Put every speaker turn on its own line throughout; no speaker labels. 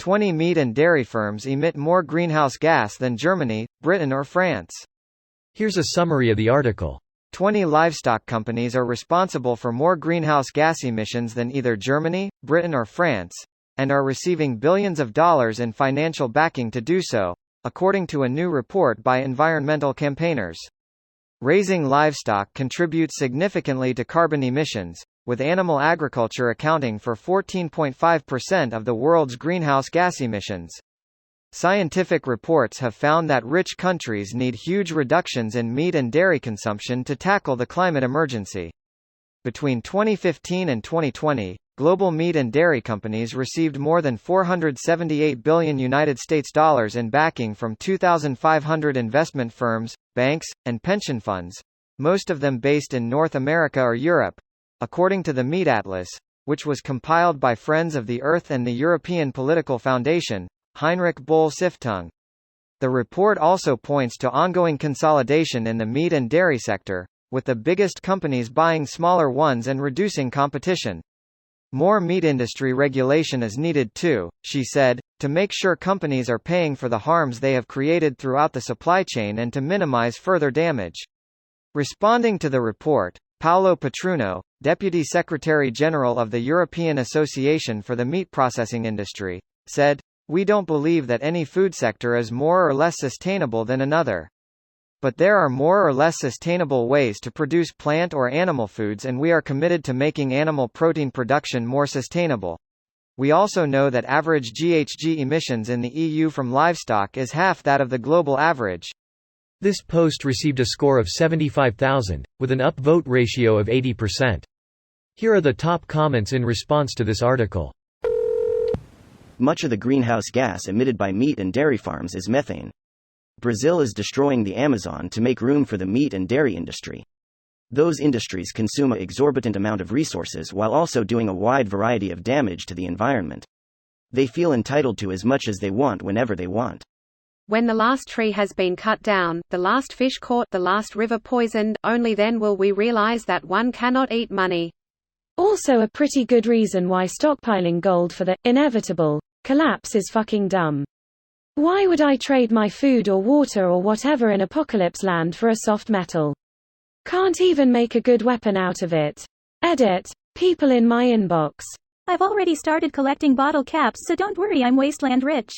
20 meat and dairy firms emit more greenhouse gas than Germany, Britain or France.
Here's a summary of the article.
20 livestock companies are responsible for more greenhouse gas emissions than either Germany, Britain or France, and are receiving billions of dollars in financial backing to do so, according to a new report by environmental campaigners. Raising livestock contributes significantly to carbon emissions, with animal agriculture accounting for 14.5% of the world's greenhouse gas emissions. Scientific reports have found that rich countries need huge reductions in meat and dairy consumption to tackle the climate emergency. Between 2015 and 2020, global meat and dairy companies received more than $478 billion in backing from 2,500 investment firms, banks, and pension funds, most of them based in North America or Europe, according to the Meat Atlas, which was compiled by Friends of the Earth and the European Political Foundation, Heinrich Böll Stiftung. The report also points to ongoing consolidation in the meat and dairy sector, with the biggest companies buying smaller ones and reducing competition. More meat industry regulation is needed too, she said, to make sure companies are paying for the harms they have created throughout the supply chain and to minimize further damage. Responding to the report, Paolo Petruno, Deputy Secretary-General of the European Association for the Meat Processing Industry, said, "We don't believe that any food sector is more or less sustainable than another. But there are more or less sustainable ways to produce plant or animal foods, and we are committed to making animal protein production more sustainable. We also know that average GHG emissions in the EU from livestock is half that of the global average."
This post received a score of 75,000, with an upvote ratio of 80%. Here are the top comments in response to this article.
Much of the greenhouse gas emitted by meat and dairy farms is methane. Brazil is destroying the Amazon to make room for the meat and dairy industry. Those industries consume an exorbitant amount of resources while also doing a wide variety of damage to the environment. They feel entitled to as much as they want whenever they want.
When the last tree has been cut down, the last fish caught, the last river poisoned, only then will we realize that one cannot eat money.
Also a pretty good reason why stockpiling gold for the inevitable collapse is fucking dumb. Why would I trade my food or water or whatever in apocalypse land for a soft metal? Can't even make a good weapon out of it. Edit. People in my inbox.
I've already started collecting bottle caps, so don't worry, I'm wasteland rich.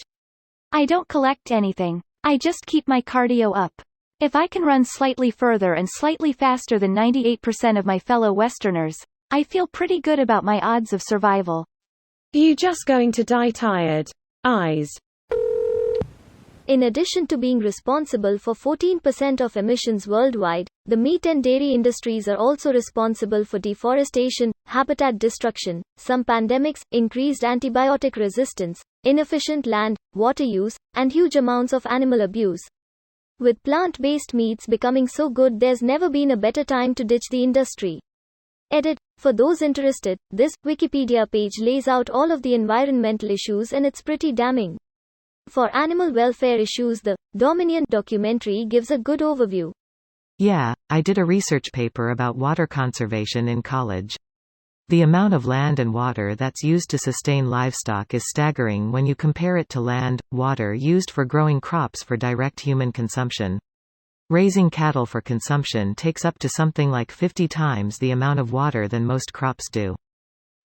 I don't collect anything. I just keep my cardio up. If I can run slightly further and slightly faster than 98% of my fellow Westerners, I feel pretty good about my odds of survival.
You just going to die tired. Eyes.
In addition to being responsible for 14% of emissions worldwide, the meat and dairy industries are also responsible for deforestation, habitat destruction, some pandemics, increased antibiotic resistance, inefficient land, water use, and huge amounts of animal abuse. With plant-based meats becoming so good, there's never been a better time to ditch the industry. Edit. For those interested, this Wikipedia page lays out all of the environmental issues and it's pretty damning. For animal welfare issues, the Dominion documentary gives a good overview.
Yeah, I did a research paper about water conservation in college. The amount of land and water that's used to sustain livestock is staggering when you compare it to land, water used for growing crops for direct human consumption. Raising cattle for consumption takes up to something like 50 times the amount of water than most crops do.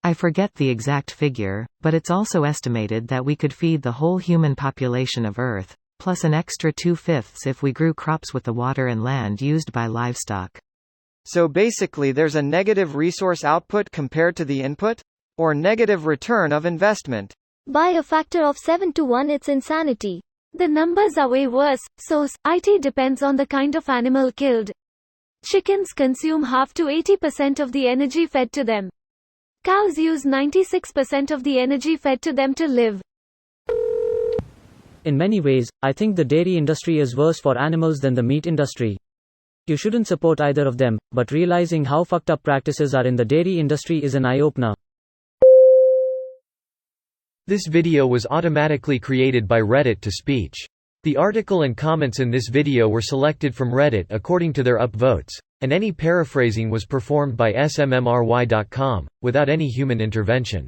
I forget the exact figure, but it's also estimated that we could feed the whole human population of Earth, plus an extra 2/5 if we grew crops with the water and land used by livestock.
So basically there's a negative resource output compared to the input? Or negative return of investment?
By a factor of 7 to 1, it's insanity.
The numbers are way worse. Source: IT depends on the kind of animal killed. Chickens consume half to 80% of the energy fed to them. Cows use 96% of the energy fed to them to live.
In many ways, I think the dairy industry is worse for animals than the meat industry. You shouldn't support either of them, but realizing how fucked up practices are in the dairy industry is an eye-opener.
This video was automatically created by Reddit to speech. The article and comments in this video were selected from Reddit according to their upvotes, and any paraphrasing was performed by smmry.com, without any human intervention.